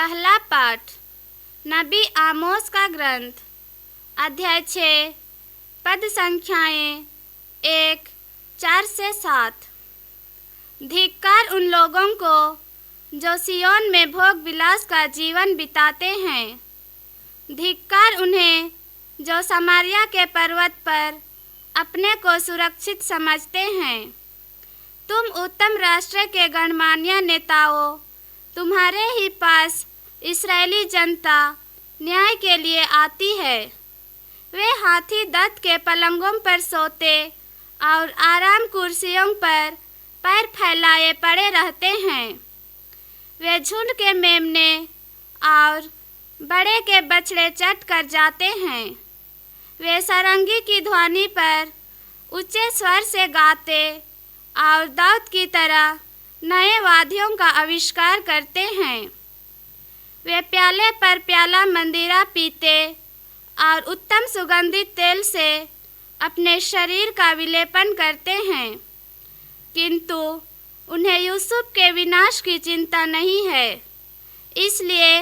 पहला पाठ नबी आमोस का ग्रंथ, अध्याय 6, पद संख्याएं 1, 4 से 7। धिक्कार उन लोगों को जो सियोन में भोग विलास का जीवन बिताते हैं। धिक्कार उन्हें जो समारिया के पर्वत पर अपने को सुरक्षित समझते हैं। तुम उत्तम राष्ट्र के गणमान्य नेताओं, तुम्हारे ही पास इस्राएली जनता न्याय के लिए आती है। वे हाथी दत्त के पलंगों पर सोते और आराम कुर्सियों पर पैर फैलाए पड़े रहते हैं। वे झुंड के मेमने और बड़े के बछड़े चट कर जाते हैं। वे सारंगी की ध्वनि पर ऊंचे स्वर से गाते और दाऊद की तरह नए वाद्यों का आविष्कार करते हैं। वे प्याले पर प्याला मंदिरा पीते और उत्तम सुगंधित तेल से अपने शरीर का विलेपन करते हैं, किंतु उन्हें यूसुफ के विनाश की चिंता नहीं है। इसलिए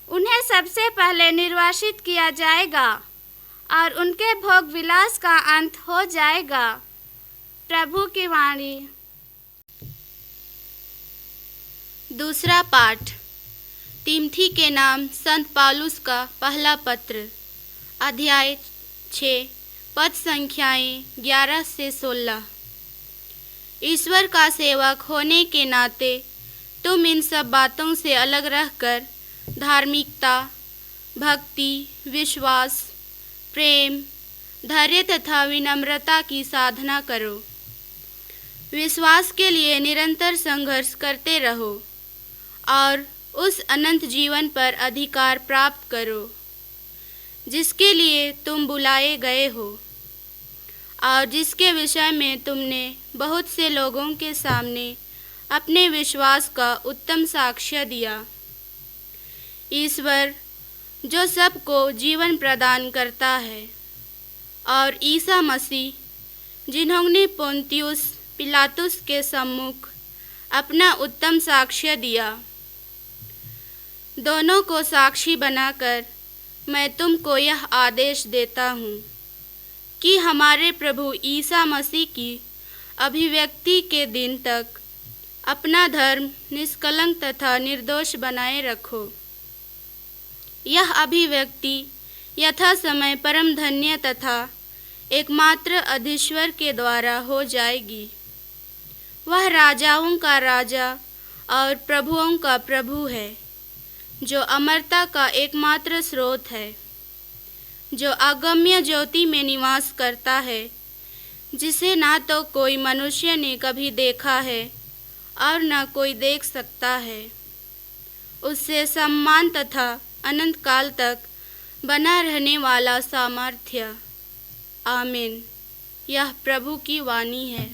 उन्हें सबसे पहले निर्वासित किया जाएगा और उनके भोग विलास का अंत हो जाएगा। प्रभु की वाणी। दूसरा पाठ तिमथी के नाम संत पौलुस का पहला पत्र, अध्याय 6, पद संख्याएं 11 से 16। ईश्वर का सेवक होने के नाते तुम इन सब बातों से अलग रहकर धार्मिकता, भक्ति, विश्वास, प्रेम, धैर्य तथा विनम्रता की साधना करो। विश्वास के लिए निरंतर संघर्ष करते रहो और उस अनंत जीवन पर अधिकार प्राप्त करो जिसके लिए तुम बुलाए गए हो और जिसके विषय में तुमने बहुत से लोगों के सामने अपने विश्वास का उत्तम साक्ष्य दिया। ईश्वर जो सबको जीवन प्रदान करता है और ईसा मसीह जिन्होंने पोंतियुस पिलातुस के सम्मुख अपना उत्तम साक्ष्य दिया, दोनों को साक्षी बनाकर मैं तुमको यह आदेश देता हूँ कि हमारे प्रभु ईसा मसीह की अभिव्यक्ति के दिन तक अपना धर्म निष्कलंक तथा निर्दोष बनाए रखो। यह अभिव्यक्ति यथा समय परम धन्य तथा एकमात्र अधीश्वर के द्वारा हो जाएगी। वह राजाओं का राजा और प्रभुओं का प्रभु है, जो अमरता का एकमात्र स्रोत है, जो अगम्य ज्योति में निवास करता है, जिसे ना तो कोई मनुष्य ने कभी देखा है और न कोई देख सकता है। उससे सम्मान तथा अनंत काल तक बना रहने वाला सामर्थ्य। आमीन। यह प्रभु की वाणी है।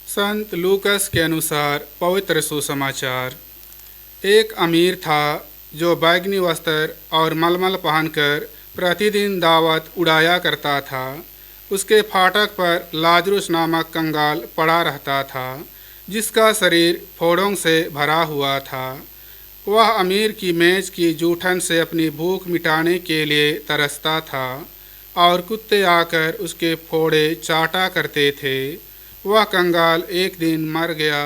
संत लूकस के अनुसार पवित्र सुसमाचार। एक अमीर था जो बैंगनी वस्त्र और मलमल पहनकर प्रतिदिन दावत उड़ाया करता था। उसके फाटक पर लाजरुस नामक कंगाल पड़ा रहता था, जिसका शरीर फोड़ों से भरा हुआ था। वह अमीर की मेज की जूठन से अपनी भूख मिटाने के लिए तरसता था और कुत्ते आकर उसके फोड़े चाटा करते थे। वह कंगाल एक दिन मर गया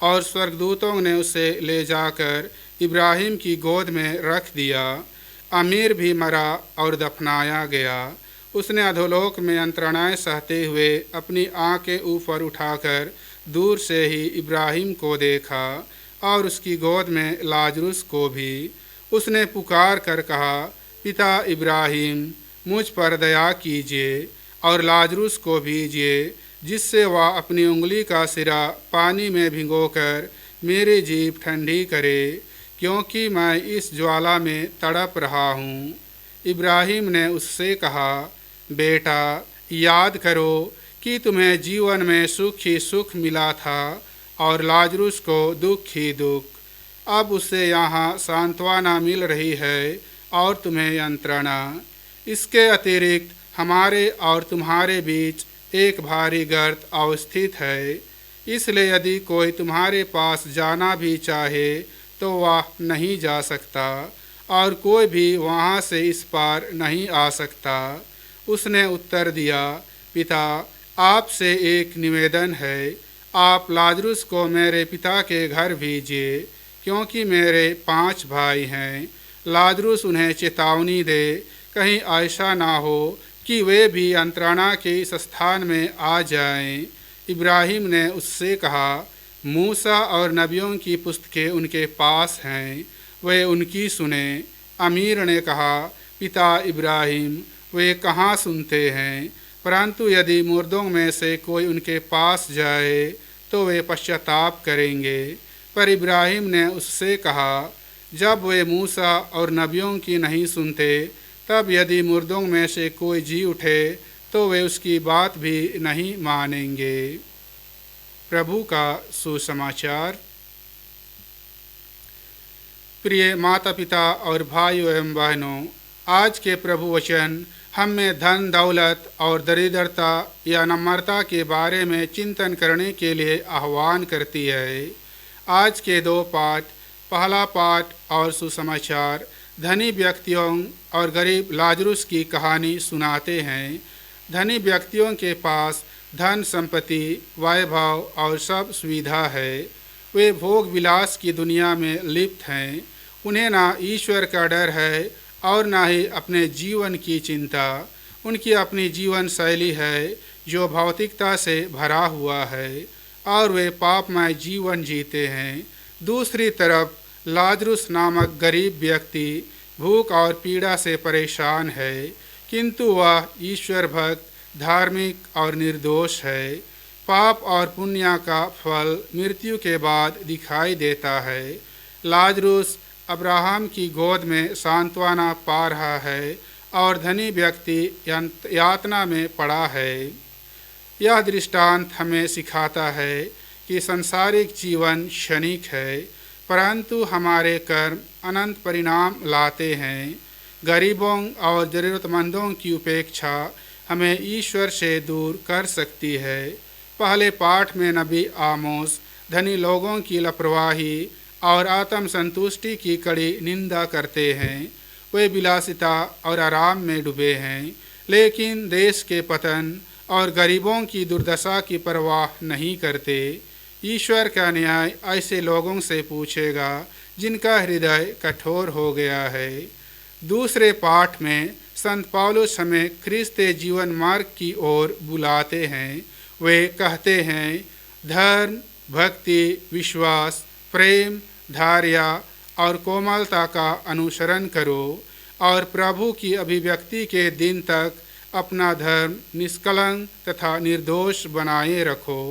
और स्वर्गदूतों ने उसे ले जाकर इब्राहिम की गोद में रख दिया। अमीर भी मरा और दफनाया गया। उसने अधोलोक में यंत्रणाएं सहते हुए अपनी आंखें ऊपर उठाकर दूर से ही इब्राहिम को देखा और उसकी गोद में लाजरुस को भी। उसने पुकार कर कहा, पिता इब्राहिम, मुझ पर दया कीजिए और लाजरुस को भेजिए, जिससे वह अपनी उंगली का सिरा पानी में भिगोकर मेरी जीभ ठंडी करे, क्योंकि मैं इस ज्वाला में तड़प रहा हूँ। इब्राहिम ने उससे कहा, बेटा, याद करो कि तुम्हें जीवन में सुख ही सुख मिला था और लाजरुस को दुख ही दुख। अब उसे यहाँ सांत्वना मिल रही है और तुम्हें यंत्रणा। इसके अतिरिक्त हमारे और तुम्हारे बीच एक भारी गर्त अवस्थित है। इसलिए यदि कोई तुम्हारे पास जाना भी चाहे तो वह नहीं जा सकता, और कोई भी वहाँ से इस पार नहीं आ सकता। उसने उत्तर दिया, पिता, आपसे एक निवेदन है, आप लाजरुस को मेरे पिता के घर भेजिए, क्योंकि मेरे 5 भाई हैं। लाजरुस उन्हें चेतावनी दे, कहीं ऐसा ना हो कि वे भी यंत्रणा के इस स्थान में आ जाएं। इब्राहिम ने उससे कहा, मूसा और नबियों की पुस्तकें उनके पास हैं, वे उनकी सुने। अमीर ने कहा, पिता इब्राहिम, वे कहाँ सुनते हैं, परंतु यदि मुर्दों में से कोई उनके पास जाए तो वे पश्चाताप करेंगे। पर इब्राहिम ने उससे कहा, जब वे मूसा और नबियों की नहीं सुनते, तब यदि मुर्दों में से कोई जी उठे तो वे उसकी बात भी नहीं मानेंगे। प्रभु का सुसमाचार। प्रिय माता पिता और भाइयों एवं बहनों, आज के प्रभु वचन हम में धन दौलत और दरिद्रता या नम्रता के बारे में चिंतन करने के लिए आह्वान करती है। आज के 2 पाठ, पहला पाठ और सुसमाचार, धनी व्यक्तियों और गरीब लाजरुस की कहानी सुनाते हैं। धनी व्यक्तियों के पास धन संपत्ति, वैभव और सब सुविधा है। वे भोग विलास की दुनिया में लिप्त हैं। उन्हें ना ईश्वर का डर है और ना ही अपने जीवन की चिंता। उनकी अपनी जीवन शैली है जो भौतिकता से भरा हुआ है और वे पापमय जीवन जीते हैं। दूसरी तरफ लाजरुस नामक गरीब व्यक्ति भूख और पीड़ा से परेशान है, किंतु वह ईश्वर भक्त, धार्मिक और निर्दोष है। पाप और पुण्य का फल मृत्यु के बाद दिखाई देता है। लाजरुस अब्राहम की गोद में सांत्वना पा रहा है और धनी व्यक्ति यातना में पड़ा है। यह दृष्टांत हमें सिखाता है कि सांसारिक जीवन क्षणिक है, परंतु हमारे कर्म अनंत परिणाम लाते हैं। गरीबों और ज़रूरतमंदों की उपेक्षा हमें ईश्वर से दूर कर सकती है। पहले पाठ में नबी आमोस धनी लोगों की लापरवाही और आत्मसंतुष्टि की कड़ी निंदा करते हैं। वे विलासिता और आराम में डूबे हैं, लेकिन देश के पतन और गरीबों की दुर्दशा की परवाह नहीं करते। ईश्वर का न्याय ऐसे लोगों से पूछेगा जिनका हृदय कठोर हो गया है। दूसरे पाठ में संत पौलुस हमें ख्रिस्ती जीवन मार्ग की ओर बुलाते हैं। वे कहते हैं, धर्म, भक्ति, विश्वास, प्रेम, धैर्य और कोमलता का अनुसरण करो और प्रभु की अभिव्यक्ति के दिन तक अपना धर्म निष्कलंक तथा निर्दोष बनाए रखो।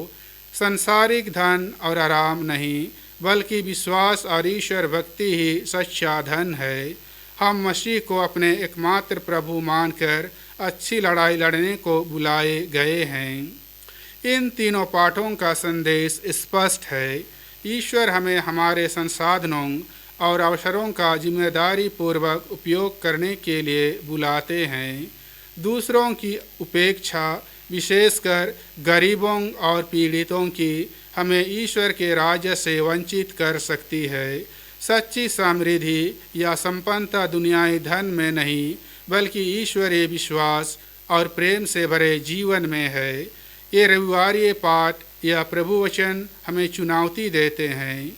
संसारिक धन और आराम नहीं, बल्कि विश्वास और ईश्वर भक्ति ही सच्चा धन है। हम मसीह को अपने एकमात्र प्रभु मानकर अच्छी लड़ाई लड़ने को बुलाए गए हैं। इन तीनों पाठों का संदेश स्पष्ट है। ईश्वर हमें हमारे संसाधनों और अवसरों का जिम्मेदारी पूर्वक उपयोग करने के लिए बुलाते हैं। दूसरों की उपेक्षा, विशेषकर गरीबों और पीड़ितों की, हमें ईश्वर के राज्य से वंचित कर सकती है। सच्ची समृद्धि या संपन्नता दुनियाई धन में नहीं, बल्कि ईश्वरीय विश्वास और प्रेम से भरे जीवन में है। ये रविवारीय पाठ या प्रभु वचन हमें चुनौती देते हैं।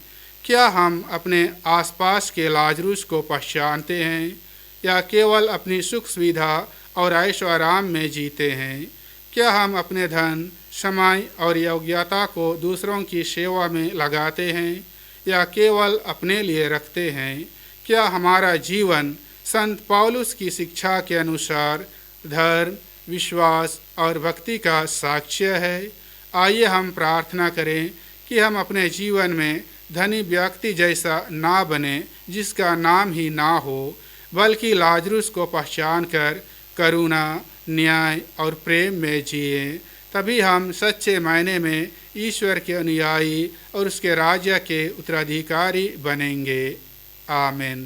क्या हम अपने आसपास के लाजरुस को पहचानते हैं या केवल अपनी सुख सुविधा और ऐशो आराम में जीते हैं? क्या हम अपने धन, समय और योग्यता को दूसरों की सेवा में लगाते हैं या केवल अपने लिए रखते हैं? क्या हमारा जीवन संत पौलुस की शिक्षा के अनुसार धर्म, विश्वास और भक्ति का साक्ष्य है? आइए हम प्रार्थना करें कि हम अपने जीवन में धनी व्यक्ति जैसा ना बने जिसका नाम ही ना हो, बल्कि लाजरुस को पहचान कर करुणा, न्याय और प्रेम में जिए। तभी हम सच्चे मायने में ईश्वर के अनुयायी और उसके राज्य के उत्तराधिकारी बनेंगे। आमीन।